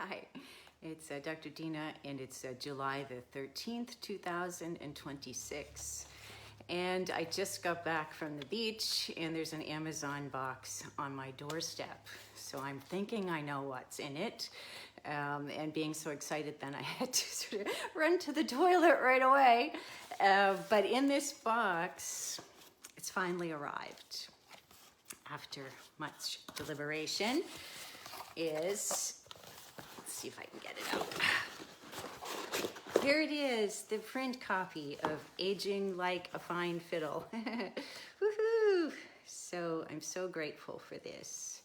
Hi, it's Dr. Dena, and it's July the 13th, 2026. And I just got back from the beach, and there's an Amazon box on my doorstep. So I'm thinking I know what's in it. And being so excited, then I had to sort of run to the toilet right away. But in this box, it's finally arrived. After much deliberation, let's see if I can get it out. Here it is, the print copy of Aging Like a Fine Fiddle. Woohoo! So I'm so grateful for this.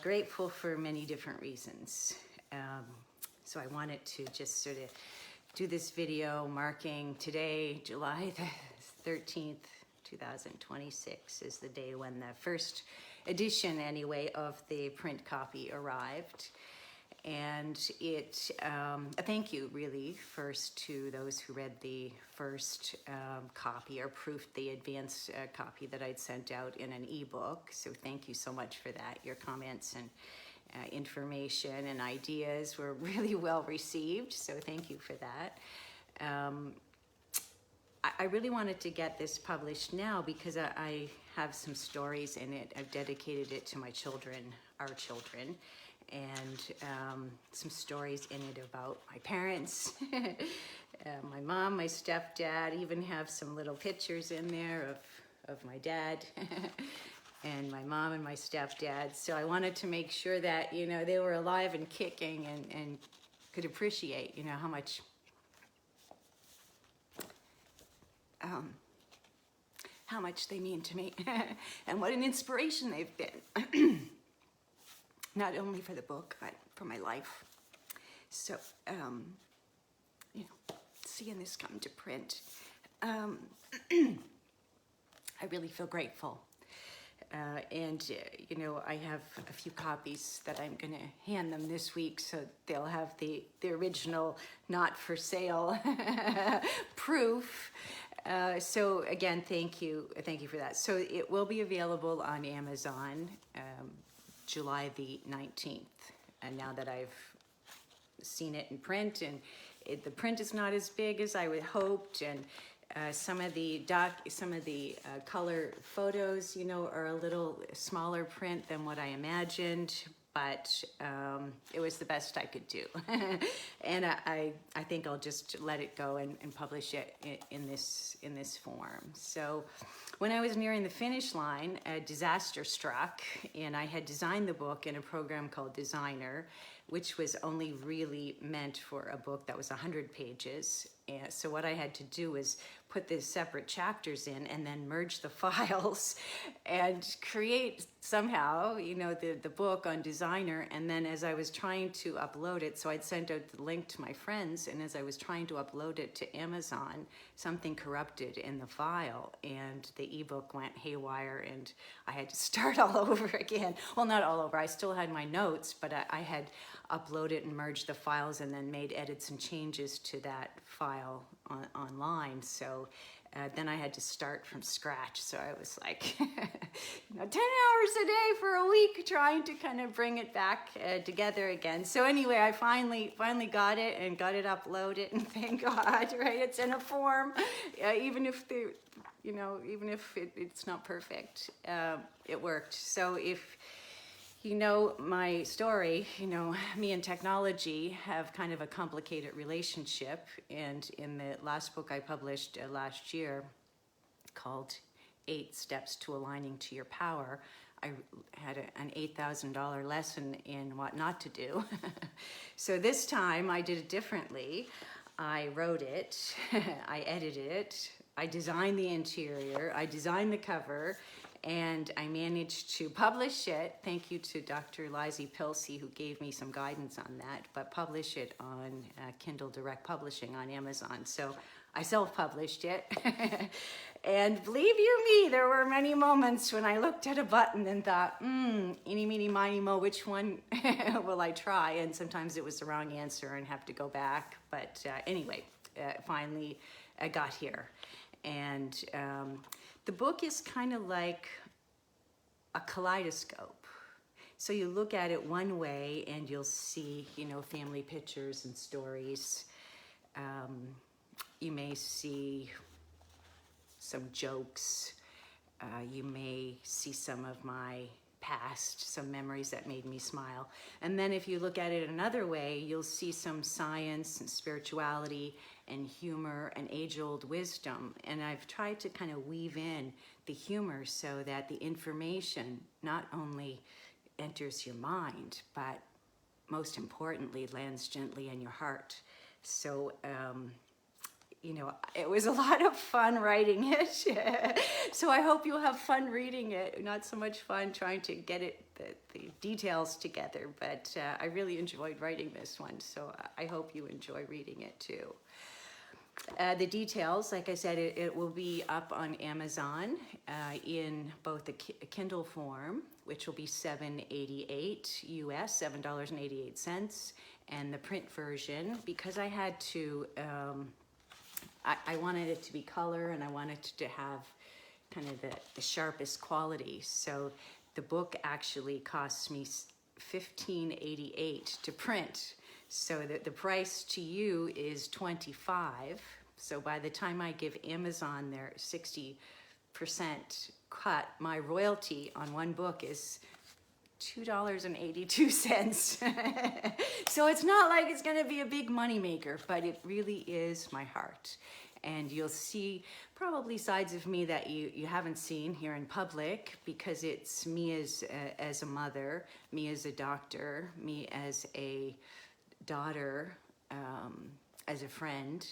Grateful for many different reasons. So I wanted to just sort of do this video marking today, July the 13th, 2026 is the day when the first edition, anyway, of the print copy arrived. And a thank you, really, first to those who read the first copy or proofed the advanced copy that I'd sent out in an ebook. So thank you so much for that. Your comments and information and ideas were really well received. So thank you for that. I really wanted to get this published now because I have some stories in it. I've dedicated it to my children, our children, and some stories in it about my parents, my mom, my stepdad, even have some little pictures in there of my dad and my mom and my stepdad. So I wanted to make sure that, you know, they were alive and kicking and could appreciate, you know, how much they mean to me and what an inspiration they've been. Not only for the book, but for my life. So, you know, seeing this come to print, I really feel grateful. You know, I have a few copies that I'm gonna hand them this week, so they'll have the original not for sale proof. So again, thank you for that. So it will be available on Amazon July the 19th. And now that I've seen it in print, and the print is not as big as I would hoped, and some of the color photos, you know, are a little smaller print than what I imagined, but it was the best I could do. And I think I'll just let it go and publish it in this form. So when I was nearing the finish line, a disaster struck, and I had designed the book in a program called Designer, which was only really meant for a book that was 100 pages. And so what I had to do was put the separate chapters in and then merge the files and create somehow, you know, the book on Designer. And then as I was trying to upload it, so I'd sent out the link to my friends, and as I was trying to upload it to Amazon, something corrupted in the file and the ebook went haywire, and I had to start all over again. Well, not all over, I still had my notes, but I had uploaded and merged the files and then made edits and changes to that file online. So then I had to start from scratch. So I was like, you know, 10 hours a day for a week trying to kind of bring it back together again. So anyway, I finally got it and got it uploaded, and thank God, right? It's in a form, even if it's not perfect, it worked. So if you know my story, you know, me and technology have kind of a complicated relationship. And in the last book I published last year called 8 Steps to Aligning to Your Power, I had an $8,000 lesson in what not to do. So this time I did it differently. I wrote it, I edited it, I designed the interior, I designed the cover, and I managed to publish it. Thank you to Dr. Lizzie Pilsey, who gave me some guidance on that, but publish it on Kindle Direct Publishing on Amazon. So I self-published it. And believe you me, there were many moments when I looked at a button and thought, eeny, meeny, miny, mo, which one will I try? And sometimes it was the wrong answer and have to go back. But anyway, finally I got here. And the book is kind of like a kaleidoscope. So you look at it one way and you'll see, you know, family pictures and stories. You may see some jokes. You may see some of my past, some memories that made me smile. And then if you look at it another way, you'll see some science and spirituality and humor and age-old wisdom. And I've tried to kind of weave in the humor so that the information not only enters your mind, but most importantly, lands gently in your heart. So, you know, it was a lot of fun writing it. So I hope you'll have fun reading it. Not so much fun trying to get it, the details together, but I really enjoyed writing this one. So I hope you enjoy reading it too. The details, like I said, it will be up on Amazon in both the Kindle form, which will be $7.88 US, $7.88, and the print version, because I had to, I wanted it to be color and I wanted to have kind of the sharpest quality. So the book actually costs me $15.88 to print. So the price to you is $25. So by the time I give Amazon their 60% cut, my royalty on one book is $2.82. So it's not like it's going to be a big moneymaker, but it really is my heart. And you'll see probably sides of me that you haven't seen here in public, because it's me as a mother, me as a doctor, me as a daughter, as a friend,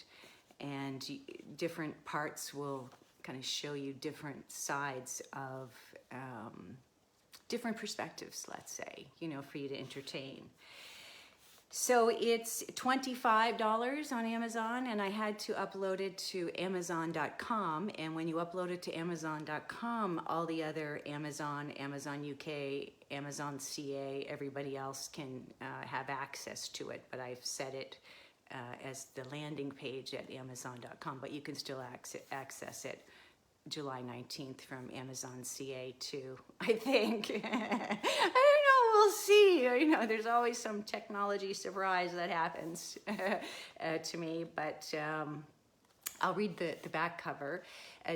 and different parts will kind of show you different sides of different perspectives, let's say, you know, for you to entertain. So it's $25 on Amazon, and I had to upload it to Amazon.com. And when you upload it to Amazon.com, all the other Amazon, Amazon UK, Amazon CA, everybody else can have access to it. But I've set it as the landing page at Amazon.com, but you can still access it July 19th from Amazon CA too, I think. I don't know, we'll see. You know, there's always some technology surprise that happens to me, but I'll read the back cover.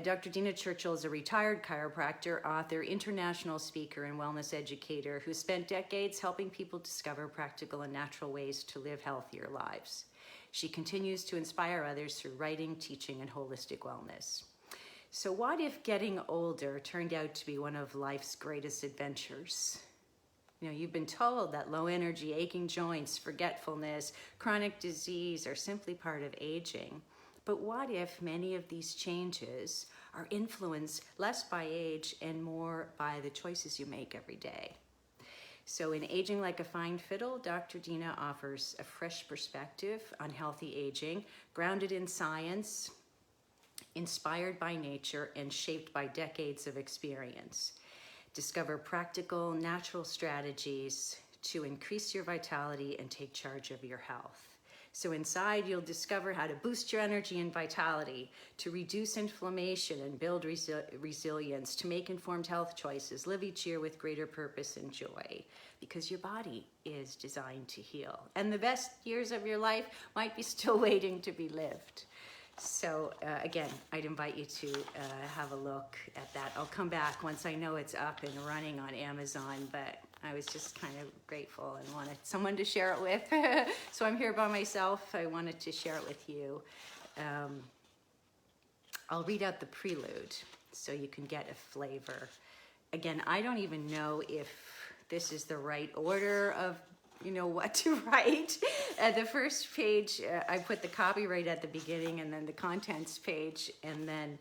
Dr. Dena Churchill is a retired chiropractor, author, international speaker, and wellness educator who spent decades helping people discover practical and natural ways to live healthier lives. She continues to inspire others through writing, teaching, and holistic wellness. So what if getting older turned out to be one of life's greatest adventures? You know, you've been told that low energy, aching joints, forgetfulness, chronic disease are simply part of aging. But what if many of these changes are influenced less by age and more by the choices you make every day? So in Aging Like a Fine Fiddle, Dr. Dena offers a fresh perspective on healthy aging, grounded in science, inspired by nature, and shaped by decades of experience. Discover practical, natural strategies to increase your vitality and take charge of your health. So inside, you'll discover how to boost your energy and vitality, to reduce inflammation and build resilience, to make informed health choices, live each year with greater purpose and joy, because your body is designed to heal. And the best years of your life might be still waiting to be lived. So again, I'd invite you to have a look at that. I'll come back once I know it's up and running on Amazon, but I was just kind of grateful and wanted someone to share it with. So I'm here by myself. I wanted to share it with you. I'll read out the prelude so you can get a flavor. Again, I don't even know if this is the right order of what to write. The first page, I put the copyright at the beginning, and then the contents page, and then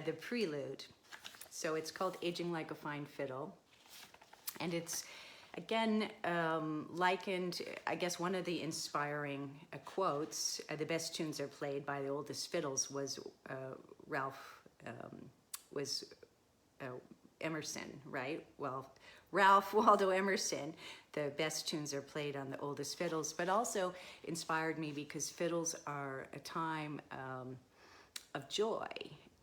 the prelude. So it's called Aging Like a Fine Fiddle. And it's, again, likened, I guess one of the inspiring quotes, the best tunes are played by the oldest fiddles, was Emerson, right? Well, Ralph Waldo Emerson, the best tunes are played on the oldest fiddles, but also inspired me because fiddles are a time of joy,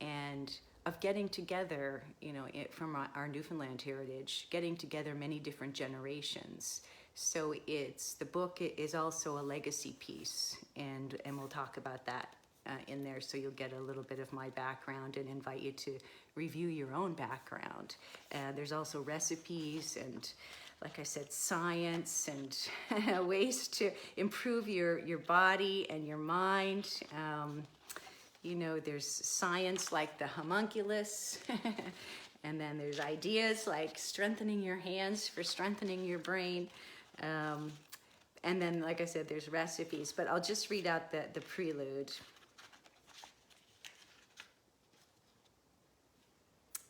and of getting together, you know, from our Newfoundland heritage, getting together many different generations. So the book is also a legacy piece, and we'll talk about that in there, so you'll get a little bit of my background and invite you to review your own background. There's also recipes and, like I said, science and ways to improve your body and your mind. You know, there's science like the homunculus, and then there's ideas like strengthening your hands for strengthening your brain. And then, like I said, there's recipes, but I'll just read out the prelude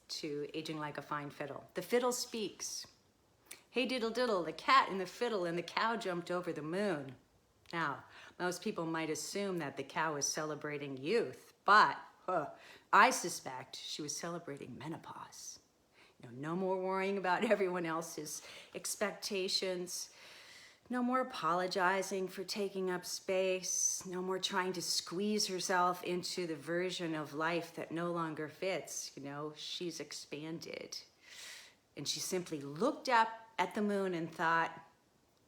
to Aging Like a Fine Fiddle. The fiddle speaks. Hey diddle diddle, the cat and the fiddle and the cow jumped over the moon. Now, most people might assume that the cow is celebrating youth, but I suspect she was celebrating menopause. You know, no more worrying about everyone else's expectations. No more apologizing for taking up space. No more trying to squeeze herself into the version of life that no longer fits. You know, she's expanded. And she simply looked up at the moon and thought,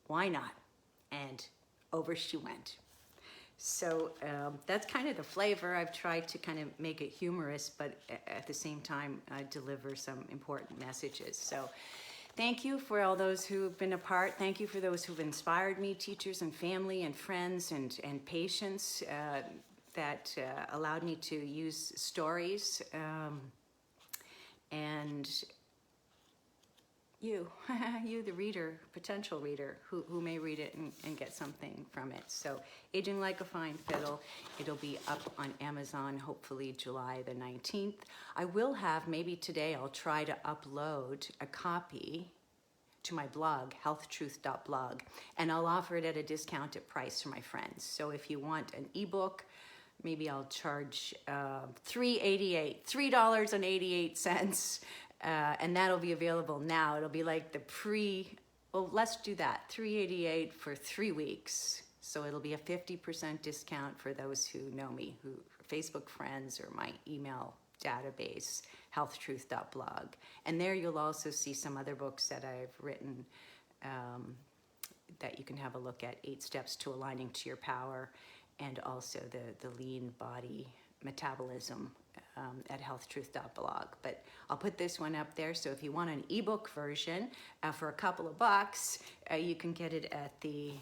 why not? And over she went. So that's kind of the flavor. I've tried to kind of make it humorous, but at the same time, deliver some important messages. So thank you for all those who have been a part. Thank you for those who've inspired me, teachers and family and friends and patients that allowed me to use stories. And you, the reader, potential reader, who may read it and get something from it. So, Aging Like a Fine Fiddle, it'll be up on Amazon, hopefully July the 19th. I will have, maybe today, I'll try to upload a copy to my blog, healthtruth.blog, and I'll offer it at a discounted price for my friends. So if you want an ebook, maybe I'll charge $3.88, and that'll be available now. It'll be like the well, let's do that, $3.88 for 3 weeks. So it'll be a 50% discount for those who know me, who Facebook friends or my email database, healthtruth.blog. And there you'll also see some other books that I've written that you can have a look at, 8 Steps to Aligning to Your Power, and also the Lean Body Metabolism at healthtruth.blog. But I'll put this one up there, so if you want an ebook version for a couple of bucks, you can get it at the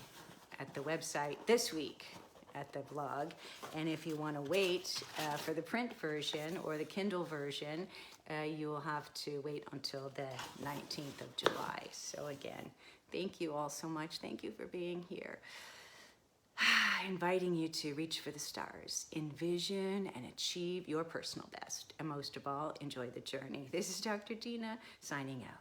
website this week at the blog. And if you want to wait for the print version or the Kindle version, you will have to wait until the 19th of July. So again, thank you all so much. Thank you for being here. Inviting you to reach for the stars, envision and achieve your personal best, and most of all, enjoy the journey. This is Dr. Dena signing out.